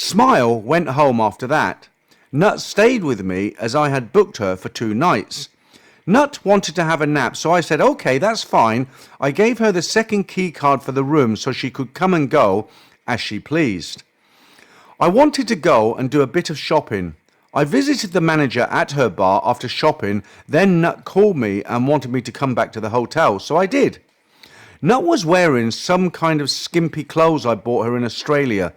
Smile went home after that. Nut stayed with me as I had booked her for 2 nights. Nut wanted to have a nap, so I said, okay, that's fine. I gave her the second key card for the room so she could come and go as she pleased. I wanted to go and do a bit of shopping. I visited the manager at her bar after shopping, then Nut called me and wanted me to come back to the hotel, so I did. Nut was wearing some kind of skimpy clothes I bought her in Australia.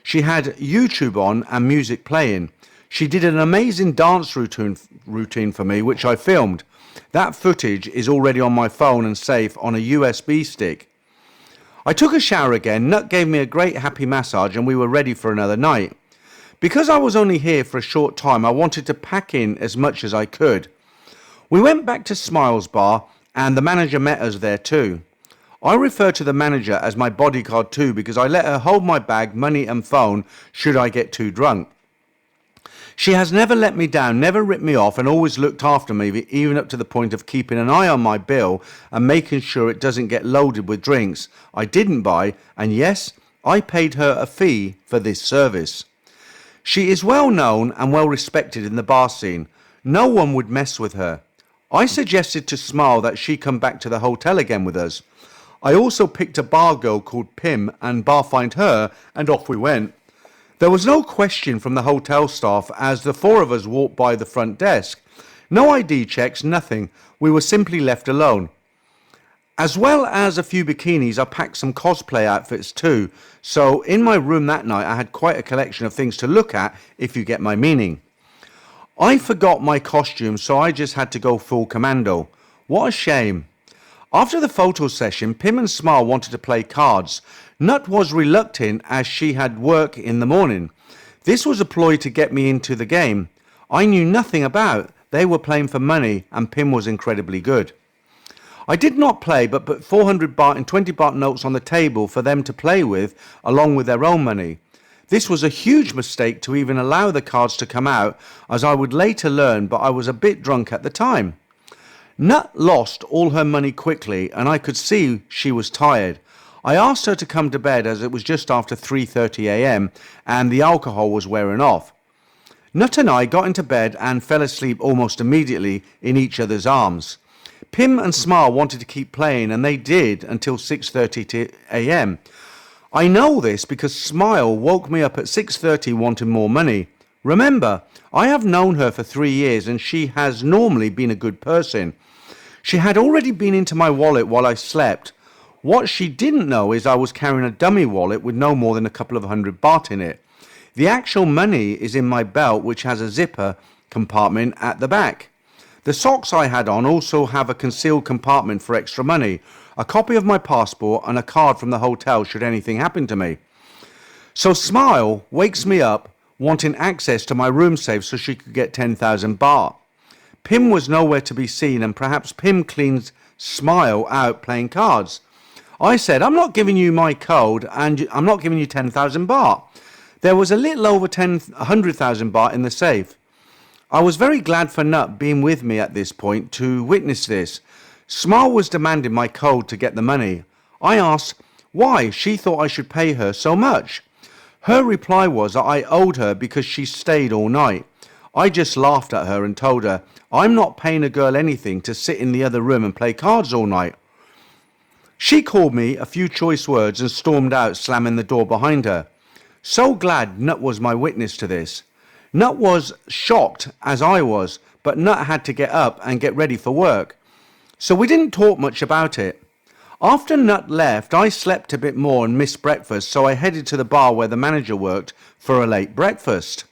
She had YouTube on and music playing. She did an amazing dance routine for me, which I filmed. That footage is already on my phone and safe on a USB stick. I took a shower again, Nut gave me a great happy massage, and we were ready for another night. Because I was only here for a short time, I wanted to pack in as much as I could. We went back to Smile's bar, and the manager met us there too. I refer to the manager as my bodyguard too, because I let her hold my bag, money and phone should I get too drunk. She has never let me down, never ripped me off, and always looked after me, even up to the point of keeping an eye on my bill and making sure it doesn't get loaded with drinks I didn't buy, and yes, I paid her a fee for this service. She is well known and well respected in the bar scene. No one would mess with her. I suggested to Smile that she come back to the hotel again with us. I also picked a bar girl called Pim and bar find her, and off we went. There was no question from the hotel staff as the 4 of us walked by the front desk. No ID checks, nothing. We were simply left alone. As well as a few bikinis, I packed some cosplay outfits too. So in my room that night, I had quite a collection of things to look at, if you get my meaning. I forgot my costume, so I just had to go full commando. What a shame. After the photo session, Pim and Smile wanted to play cards. Nut was reluctant as she had work in the morning. This was a ploy to get me into the game. I knew nothing about. They were playing for money and Pim was incredibly good. I did not play but put 400 baht and 20 baht notes on the table for them to play with along with their own money. This was a huge mistake to even allow the cards to come out, as I would later learn, but I was a bit drunk at the time. Nut lost all her money quickly and I could see she was tired. I asked her to come to bed as it was just after 3:30 a.m. and the alcohol was wearing off. Nut and I got into bed and fell asleep almost immediately in each other's arms. Pim and Smile wanted to keep playing and they did until 6:30 a.m. I know this because Smile woke me up at 6:30 wanting more money. Remember, I have known her for 3 years and she has normally been a good person. She had already been into my wallet while I slept. What she didn't know is I was carrying a dummy wallet with no more than a couple of 100 baht in it. The actual money is in my belt, which has a zipper compartment at the back. The socks I had on also have a concealed compartment for extra money, a copy of my passport and a card from the hotel should anything happen to me. So Smile wakes me up wanting access to my room safe so she could get 10,000 baht. Pim was nowhere to be seen and perhaps Pim cleans Smile out playing cards. I said, I'm not giving you my code and I'm not giving you 10,000 baht. There was a little over 100,000 baht in the safe. I was very glad for Nut being with me at this point to witness this. Smile was demanding my code to get the money. I asked why she thought I should pay her so much. Her reply was that I owed her because she stayed all night. I just laughed at her and told her, I'm not paying a girl anything to sit in the other room and play cards all night. She called me a few choice words and stormed out, slamming the door behind her. So glad Nut was my witness to this. Nut was shocked as I was, but Nut had to get up and get ready for work. So we didn't talk much about it. After Nut left, I slept a bit more and missed breakfast, so I headed to the bar where the manager worked for a late breakfast.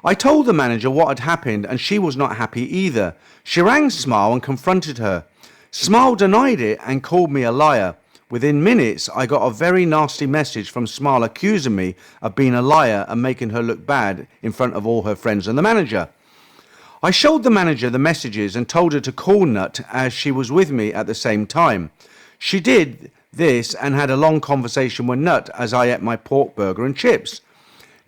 I told the manager what had happened and she was not happy either. She rang Smile and confronted her. Smile denied it and called me a liar. Within minutes, I got a very nasty message from Smile accusing me of being a liar and making her look bad in front of all her friends and the manager. I showed the manager the messages and told her to call Nut as she was with me at the same time. She did this and had a long conversation with Nut as I ate my pork burger and chips.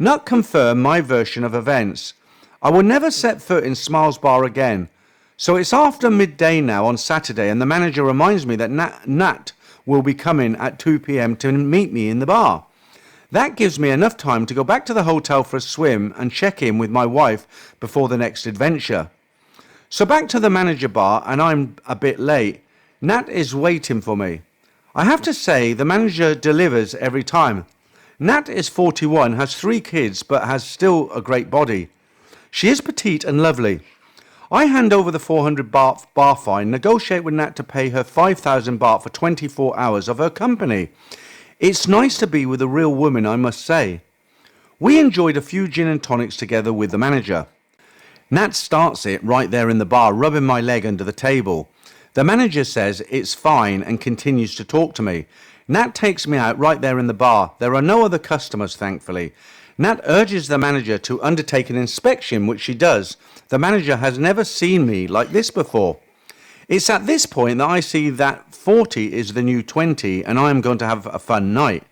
Nut confirmed my version of events. I will never set foot in Smile's bar again. So it's after midday now on Saturday and the manager reminds me that Nat will be coming at 2 p.m. to meet me in the bar. That gives me enough time to go back to the hotel for a swim and check in with my wife before the next adventure. So back to the manager bar, and I'm a bit late. Nat is waiting for me. I have to say, the manager delivers every time. Nat is 41, has 3 kids, but has still a great body. She is petite and lovely. I hand over the 400 baht bar fine, negotiate with Nat to pay her 5,000 baht for 24 hours of her company. It's nice to be with a real woman, I must say. We enjoyed a few gin and tonics together with the manager. Nat starts it right there in the bar, rubbing my leg under the table. The manager says it's fine and continues to talk to me. Nat takes me out right there in the bar. There are no other customers, thankfully. Nat urges the manager to undertake an inspection, which she does. The manager has never seen me like this before. It's at this point that I see that 40 is the new 20 and I am going to have a fun night.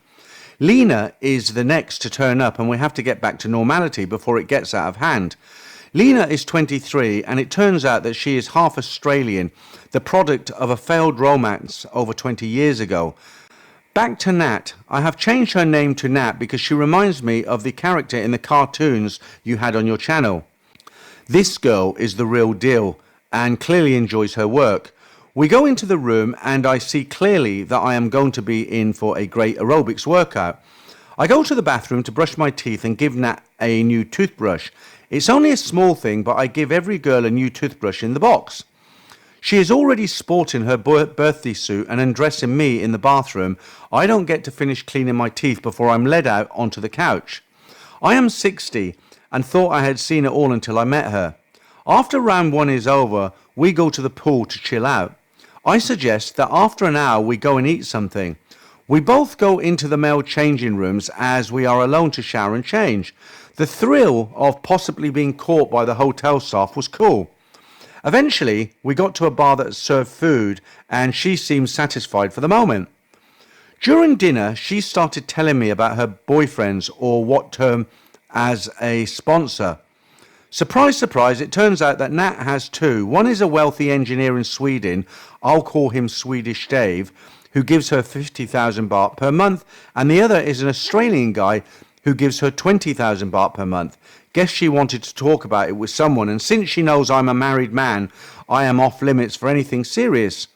Lena is the next to turn up and we have to get back to normality before it gets out of hand. Lena is 23 and it turns out that she is half Australian, the product of a failed romance over 20 years ago. Back to Nat. I have changed her name to Nat because she reminds me of the character in the cartoons you had on your channel. This girl is the real deal and clearly enjoys her work. We go into the room and I see clearly that I am going to be in for a great aerobics workout. I go to the bathroom to brush my teeth and give Nat a new toothbrush. It's only a small thing, but I give every girl a new toothbrush in the box. She is already sporting her birthday suit and undressing me in the bathroom. I don't get to finish cleaning my teeth before I'm led out onto the couch. I am 60 and thought I had seen it all until I met her. After round 1 is over, we go to the pool to chill out. I suggest that after an hour we go and eat something. We both go into the male changing rooms as we are alone to shower and change. The thrill of possibly being caught by the hotel staff was cool. Eventually, we got to a bar that served food and she seemed satisfied for the moment. During dinner, she started telling me about her boyfriends, or what term as a sponsor. Surprise, surprise, it turns out that Nat has 2. One is a wealthy engineer in Sweden, I'll call him Swedish Dave, who gives her 50,000 baht per month, and the other is an Australian guy who gives her 20,000 baht per month. Guess she wanted to talk about it with someone, and since she knows I'm a married man, I am off limits for anything serious.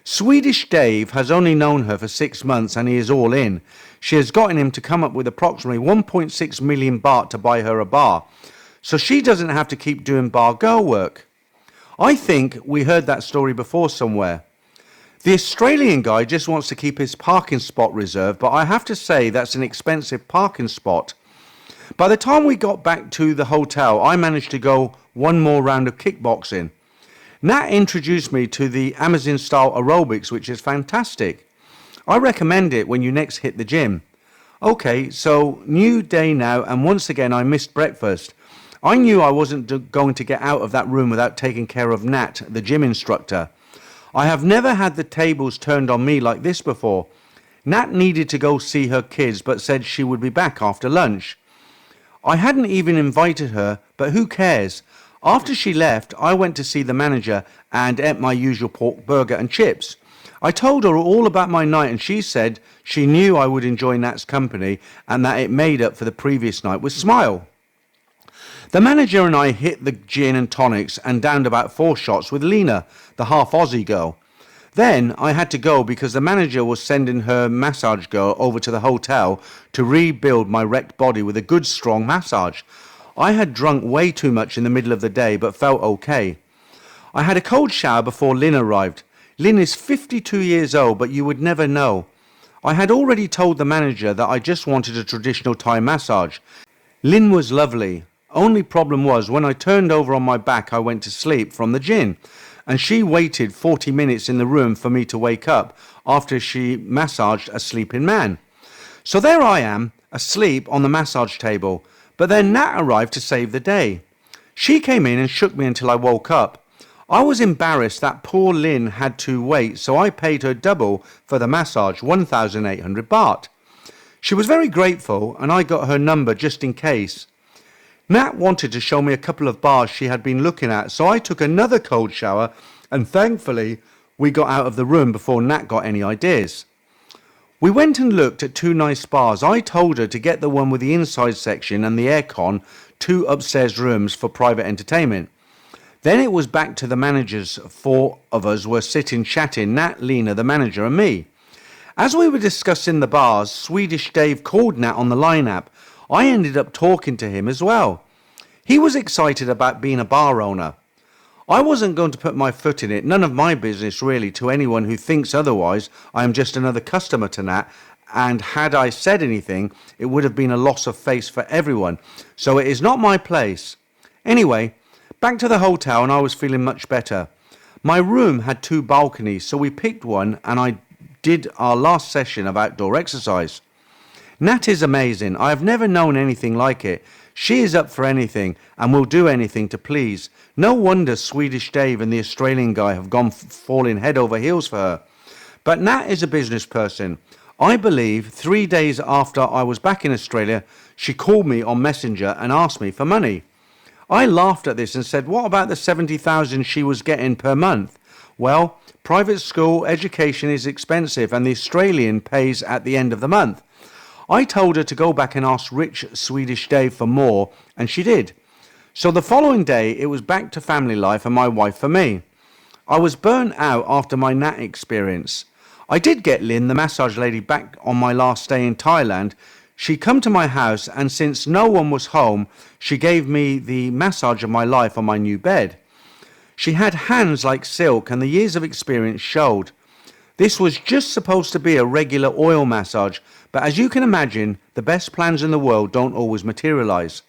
Swedish Dave has only known her for 6 months and he is all in. She has gotten him to come up with approximately 1.6 million baht to buy her a bar, so she doesn't have to keep doing bar girl work. I think we heard that story before somewhere. The Australian guy just wants to keep his parking spot reserved, but I have to say that's an expensive parking spot. By the time we got back to the hotel, I managed to go 1 more round of kickboxing. Nat introduced me to the Amazon-style aerobics, which is fantastic. I recommend it when you next hit the gym. Okay, so new day now, and once again I missed breakfast. I knew I wasn't going to get out of that room without taking care of Nat, the gym instructor. I have never had the tables turned on me like this before. Nat needed to go see her kids, but said she would be back after lunch. I hadn't even invited her, but who cares? After she left, I went to see the manager and ate my usual pork burger and chips. I told her all about my night and she said she knew I would enjoy Nat's company and that it made up for the previous night with Smile. The manager and I hit the gin and tonics and downed about 4 shots with Lena, the half Aussie girl. Then I had to go because the manager was sending her massage girl over to the hotel to rebuild my wrecked body with a good strong massage. I had drunk way too much in the middle of the day but felt okay. I had a cold shower before Lynn arrived. Lynn is 52 years old, but you would never know. I had already told the manager that I just wanted a traditional Thai massage. Lynn was lovely. Only problem was when I turned over on my back I went to sleep from the gin, and she waited 40 minutes in the room for me to wake up after she massaged a sleeping man. So there I am, asleep on the massage table, but then Nat arrived to save the day. She came in and shook me until I woke up. I was embarrassed that poor Lynn had to wait, so I paid her double for the massage, 1,800 baht. She was very grateful and I got her number just in case. Nat wanted to show me a couple of bars she had been looking at, so I took another cold shower and thankfully we got out of the room before Nat got any ideas. We went and looked at two nice bars. I told her to get the one with the inside section and the aircon, two upstairs rooms for private entertainment. Then it was back to the managers. Four of us were sitting chatting, Nat, Lena, the manager, and me. As we were discussing the bars, Swedish Dave called Nat on the line app. I ended up talking to him as well. He was excited about being a bar owner. I wasn't going to put my foot in it, none of my business really. To anyone who thinks otherwise, I am just another customer to Nat, and had I said anything, it would have been a loss of face for everyone, so it is not my place. Anyway, back to the hotel, and I was feeling much better. My room had two balconies, so we picked one, and I did our last session of outdoor exercise. Nat is amazing. I have never known anything like it. She is up for anything and will do anything to please. No wonder Swedish Dave and the Australian guy have gone falling head over heels for her. But Nat is a business person. I believe 3 days after I was back in Australia, she called me on Messenger and asked me for money. I laughed at this and said, what about the 70,000 she was getting per month? Well, private school education is expensive and the Australian pays at the end of the month. I told her to go back and ask rich Swedish Dave for more, and she did. So the following day, it was back to family life and my wife for me. I was burnt out after my Nat experience. I did get Lynn, the massage lady, back on my last day in Thailand. She come to my house, and since no one was home, she gave me the massage of my life on my new bed. She had hands like silk, and the years of experience showed. This was just supposed to be a regular oil massage, but as you can imagine, the best plans in the world don't always materialize.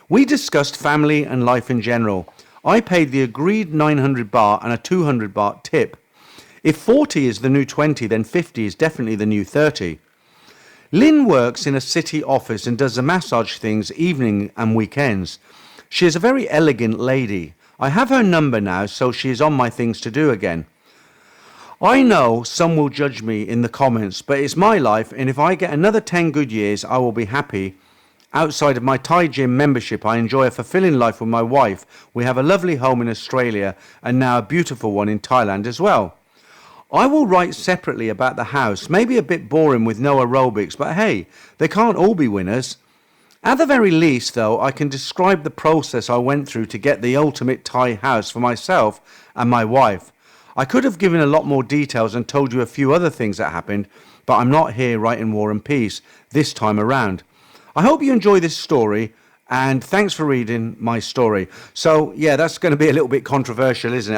We discussed family and life in general. I paid the agreed 900 baht and a 200 baht tip. If 40 is the new 20, then 50 is definitely the new 30. Lynn works in a city office and does the massage things evening and weekends. She is a very elegant lady. I have her number now, so she is on my things to do again. I know some will judge me in the comments, but it's my life, and if I get another 10 good years, I will be happy. Outside of my Thai gym membership, I enjoy a fulfilling life with my wife. We have a lovely home in Australia and now a beautiful one in Thailand as well. I will write separately about the house, maybe a bit boring with no aerobics, but hey, they can't all be winners. At the very least, though, I can describe the process I went through to get the ultimate Thai house for myself and my wife. I could have given a lot more details and told you a few other things that happened, but I'm not here writing War and Peace this time around. I hope you enjoy this story, and thanks for reading my story. So, yeah, that's going to be a little bit controversial, isn't it?